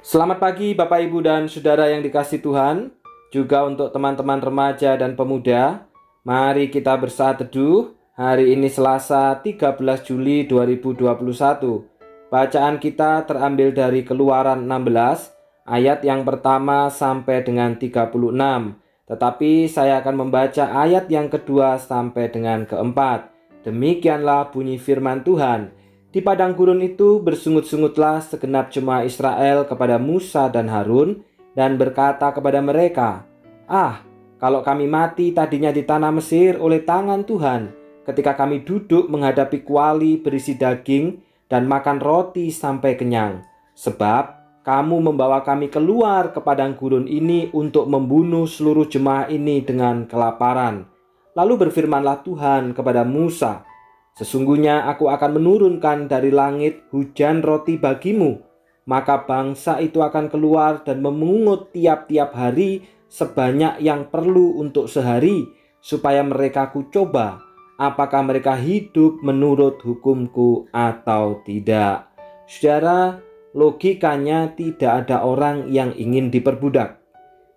Selamat pagi Bapak Ibu dan Saudara yang dikasihi Tuhan. Juga untuk teman-teman remaja dan pemuda, mari kita bersaat teduh. Hari ini Selasa 13 Juli 2021. Bacaan kita terambil dari Keluaran 16 ayat yang pertama sampai dengan 36. Tetapi saya akan membaca ayat yang kedua sampai dengan keempat. Demikianlah bunyi firman Tuhan. Di padang gurun itu bersungut-sungutlah segenap jemaah Israel kepada Musa dan Harun dan berkata kepada mereka, "Ah, kalau kami mati tadinya di tanah Mesir oleh tangan Tuhan, ketika kami duduk menghadapi kuali berisi daging dan makan roti sampai kenyang. Sebab kamu membawa kami keluar ke padang gurun ini untuk membunuh seluruh jemaah ini dengan kelaparan." Lalu berfirmanlah Tuhan kepada Musa, "Sesungguhnya aku akan menurunkan dari langit hujan roti bagimu, maka bangsa itu akan keluar dan memungut tiap-tiap hari sebanyak yang perlu untuk sehari, supaya mereka kucoba apakah mereka hidup menurut hukumku atau tidak." Saudara, logikanya tidak ada orang yang ingin diperbudak.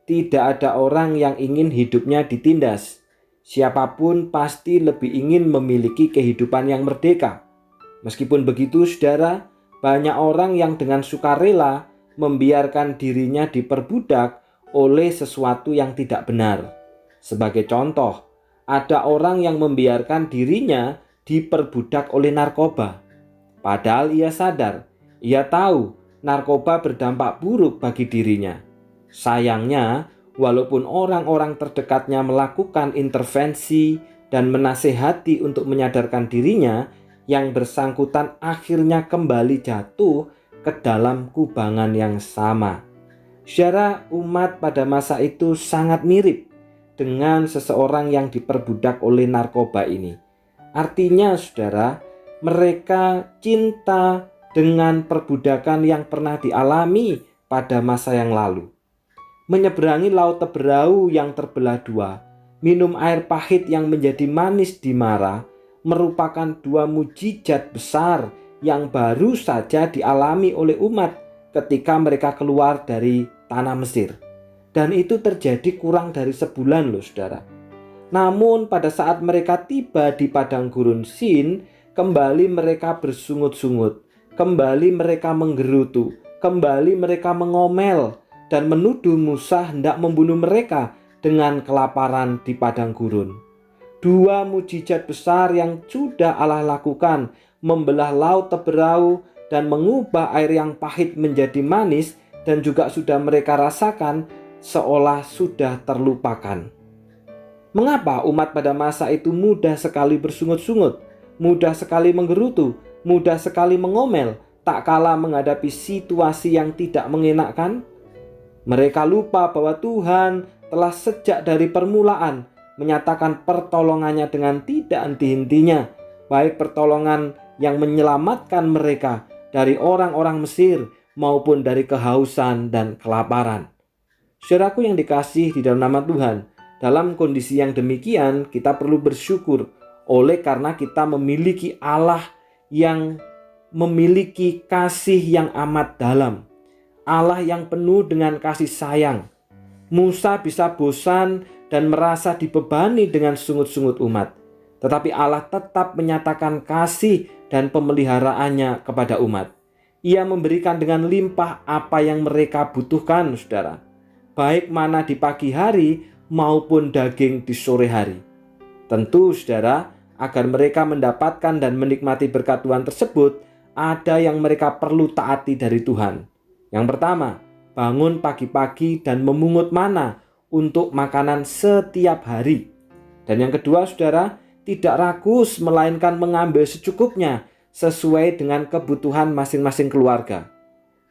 Tidak ada orang yang ingin hidupnya ditindas. Siapapun pasti lebih ingin memiliki kehidupan yang merdeka. Meskipun begitu, saudara, banyak orang yang dengan sukarela membiarkan dirinya diperbudak oleh sesuatu yang tidak benar. Sebagai contoh, ada orang yang membiarkan dirinya diperbudak oleh narkoba. Padahal ia tahu narkoba berdampak buruk bagi dirinya. Sayangnya, walaupun orang-orang terdekatnya melakukan intervensi dan menasehati untuk menyadarkan dirinya, yang bersangkutan akhirnya kembali jatuh ke dalam kubangan yang sama. Saudara, umat pada masa itu sangat mirip dengan seseorang yang diperbudak oleh narkoba ini. Artinya, saudara, mereka cinta dengan perbudakan yang pernah dialami pada masa yang lalu. Menyeberangi laut Teberau yang terbelah dua, minum air pahit yang menjadi manis di Mara, merupakan dua mujizat besar yang baru saja dialami oleh umat ketika mereka keluar dari tanah Mesir. Dan itu terjadi kurang dari sebulan loh, saudara. Namun pada saat mereka tiba di padang gurun Sin, kembali mereka bersungut-sungut, kembali mereka menggerutu, kembali mereka mengomel dan menuduh Musa hendak membunuh mereka dengan kelaparan di padang gurun. Dua mujizat besar yang sudah Allah lakukan, membelah laut Teberau dan mengubah air yang pahit menjadi manis, dan juga sudah mereka rasakan, seolah sudah terlupakan. Mengapa umat pada masa itu mudah sekali bersungut-sungut, mudah sekali menggerutu, mudah sekali mengomel, tak kalah menghadapi situasi yang tidak mengenakkan? Mereka lupa bahwa Tuhan telah sejak dari permulaan menyatakan pertolongannya dengan tidak henti-hentinya, baik pertolongan yang menyelamatkan mereka dari orang-orang Mesir maupun dari kehausan dan kelaparan. Saudaraku yang dikasih di dalam nama Tuhan, dalam kondisi yang demikian kita perlu bersyukur oleh karena kita memiliki Allah yang memiliki kasih yang amat dalam. Allah yang penuh dengan kasih sayang. Musa bisa bosan dan merasa dibebani dengan sungut-sungut umat. Tetapi Allah tetap menyatakan kasih dan pemeliharaannya kepada umat. Ia memberikan dengan limpah apa yang mereka butuhkan, saudara. Baik mana di pagi hari maupun daging di sore hari. Tentu, saudara, agar mereka mendapatkan dan menikmati berkat Tuhan tersebut, ada yang mereka perlu taati dari Tuhan. Yang pertama, bangun pagi-pagi dan memungut mana untuk makanan setiap hari. Dan yang kedua, saudara, tidak ragus melainkan mengambil secukupnya sesuai dengan kebutuhan masing-masing keluarga.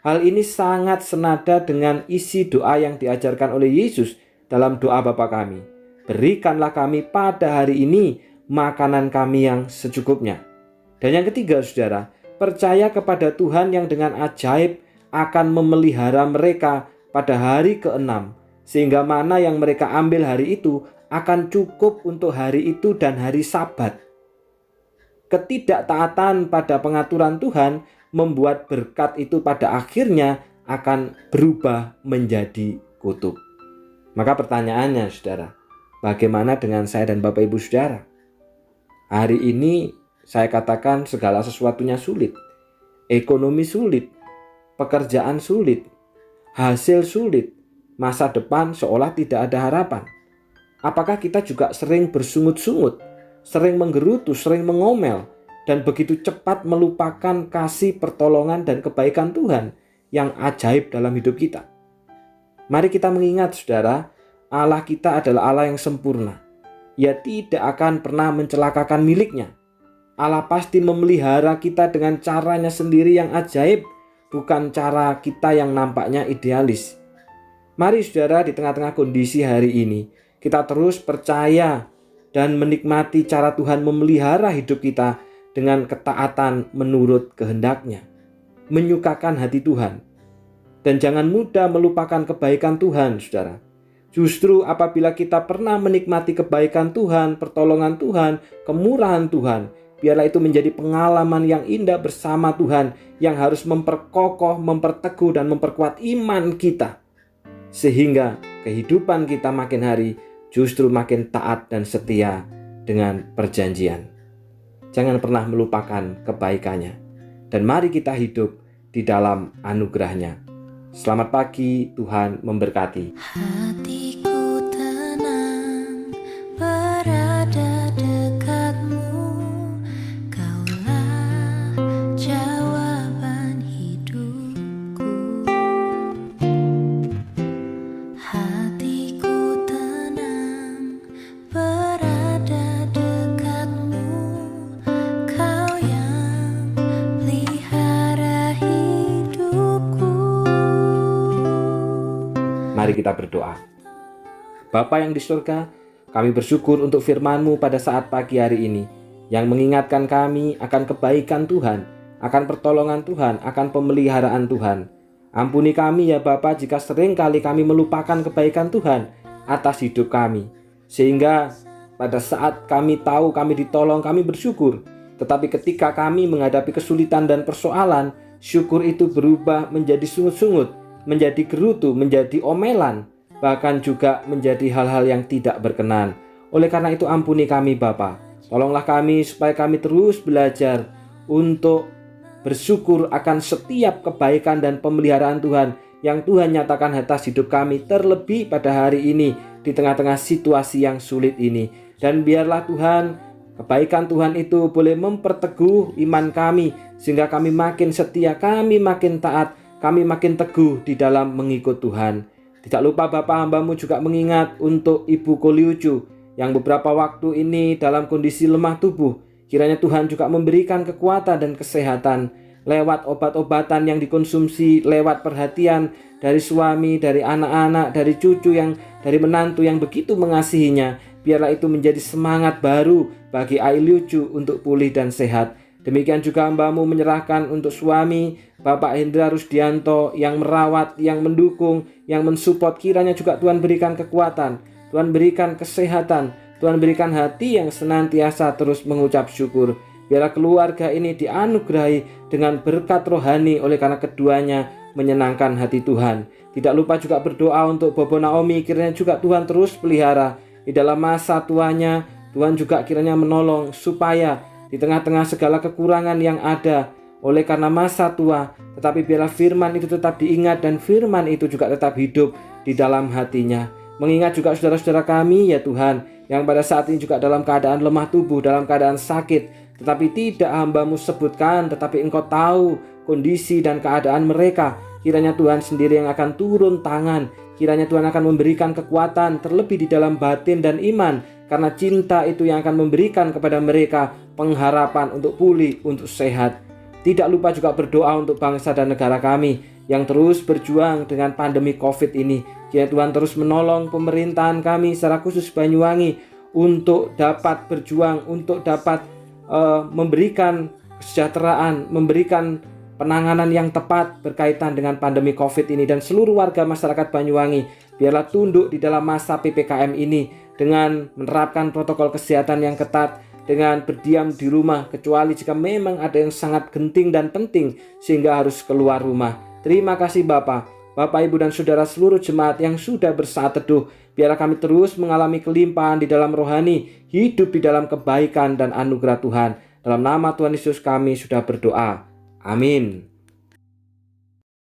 Hal ini sangat senada dengan isi doa yang diajarkan oleh Yesus dalam doa Bapa kami. Berikanlah kami pada hari ini makanan kami yang secukupnya. Dan yang ketiga, saudara, percaya kepada Tuhan yang dengan ajaib akan memelihara mereka pada hari ke-6, sehingga mana yang mereka ambil hari itu akan cukup untuk hari itu dan hari Sabat. Ketidaktaatan pada pengaturan Tuhan membuat berkat itu pada akhirnya akan berubah menjadi kutuk. Maka pertanyaannya saudara, bagaimana dengan saya dan Bapak Ibu saudara? Hari ini saya katakan segala sesuatunya sulit. Ekonomi sulit, pekerjaan sulit, hasil sulit, masa depan seolah tidak ada harapan. Apakah kita juga sering bersungut-sungut, sering menggerutu, sering mengomel, dan begitu cepat melupakan kasih, pertolongan, dan kebaikan Tuhan yang ajaib dalam hidup kita? Mari kita mengingat saudara, Allah kita adalah Allah yang sempurna. Ia tidak akan pernah mencelakakan miliknya. Allah pasti memelihara kita dengan caranya sendiri yang ajaib, bukan cara kita yang nampaknya idealis. Mari saudara, di tengah-tengah kondisi hari ini, kita terus percaya dan menikmati cara Tuhan memelihara hidup kita dengan ketaatan menurut kehendak-Nya, menyukakan hati Tuhan. Dan jangan mudah melupakan kebaikan Tuhan, saudara. Justru apabila kita pernah menikmati kebaikan Tuhan, pertolongan Tuhan, kemurahan Tuhan, biarlah itu menjadi pengalaman yang indah bersama Tuhan yang harus memperkokoh, memperteguh, dan memperkuat iman kita. Sehingga kehidupan kita makin hari justru makin taat dan setia dengan perjanjian. Jangan pernah melupakan kebaikannya. Dan mari kita hidup di dalam anugerah-Nya. Selamat pagi, Tuhan memberkati. Hatiku tenang berada dekatmu, Kaulah jawaban hidupku. Hatiku tenang berada dekatmu, Kau yang pelihara hidupku. Mari kita berdoa. Bapa yang di surga, kami bersyukur untuk firman-Mu pada saat pagi hari ini, yang mengingatkan kami akan kebaikan Tuhan, akan pertolongan Tuhan, akan pemeliharaan Tuhan. Ampuni kami ya Bapa jika sering kali kami melupakan kebaikan Tuhan atas hidup kami. Sehingga pada saat kami tahu kami ditolong, kami bersyukur. Tetapi ketika kami menghadapi kesulitan dan persoalan, syukur itu berubah menjadi sungut-sungut, menjadi gerutu, menjadi omelan, bahkan juga menjadi hal-hal yang tidak berkenan. Oleh karena itu ampuni kami Bapa. Tolonglah kami supaya kami terus belajar untuk bersyukur akan setiap kebaikan dan pemeliharaan Tuhan yang Tuhan nyatakan atas hidup kami, terlebih pada hari ini di tengah-tengah situasi yang sulit ini. Dan biarlah Tuhan, kebaikan Tuhan itu boleh memperteguh iman kami, sehingga kami makin setia, kami makin taat, kami makin teguh di dalam mengikut Tuhan. Tidak lupa Bapa, hamba-Mu juga mengingat untuk Ibu Koliucu yang beberapa waktu ini dalam kondisi lemah tubuh. Kiranya Tuhan juga memberikan kekuatan dan kesehatan lewat obat-obatan yang dikonsumsi, lewat perhatian dari suami, dari anak-anak, dari cucu, dari menantu yang begitu mengasihinya. Biarlah itu menjadi semangat baru bagi Ailiucu untuk pulih dan sehat. Demikian juga hamba-Mu menyerahkan untuk suami Bapak Hendra Rusdianto yang merawat, yang mendukung, yang mensupport. Kiranya juga Tuhan berikan kekuatan, Tuhan berikan kesehatan, Tuhan berikan hati yang senantiasa terus mengucap syukur. Biarlah keluarga ini dianugerahi dengan berkat rohani oleh karena keduanya menyenangkan hati Tuhan. Tidak lupa juga berdoa untuk Bobo Naomi, kiranya juga Tuhan terus pelihara di dalam masa tuanya. Tuhan juga kiranya menolong supaya di tengah-tengah segala kekurangan yang ada oleh karena masa tua, tetapi biarlah firman itu tetap diingat dan firman itu juga tetap hidup di dalam hatinya. Mengingat juga saudara-saudara kami ya Tuhan, yang pada saat ini juga dalam keadaan lemah tubuh, dalam keadaan sakit, tetapi tidak hamba-Mu sebutkan, tetapi Engkau tahu kondisi dan keadaan mereka. Kiranya Tuhan sendiri yang akan turun tangan, kiranya Tuhan akan memberikan kekuatan terlebih di dalam batin dan iman, karena cinta itu yang akan memberikan kepada mereka pengharapan untuk pulih, untuk sehat. Tidak lupa juga berdoa untuk bangsa dan negara kami yang terus berjuang dengan pandemi COVID ini. Kiranya Tuhan terus menolong pemerintahan kami secara khusus Banyuwangi untuk dapat berjuang, untuk dapat memberikan kesejahteraan, memberikan penanganan yang tepat berkaitan dengan pandemi COVID ini. Dan seluruh warga masyarakat Banyuwangi biarlah tunduk di dalam masa PPKM ini dengan menerapkan protokol kesehatan yang ketat, dengan berdiam di rumah, kecuali jika memang ada yang sangat genting dan penting sehingga harus keluar rumah. Terima kasih Bapak, Ibu dan Saudara seluruh jemaat yang sudah bersaat teduh. Biarlah kami terus mengalami kelimpahan di dalam rohani, hidup di dalam kebaikan dan anugerah Tuhan. Dalam nama Tuhan Yesus kami sudah berdoa. Amin.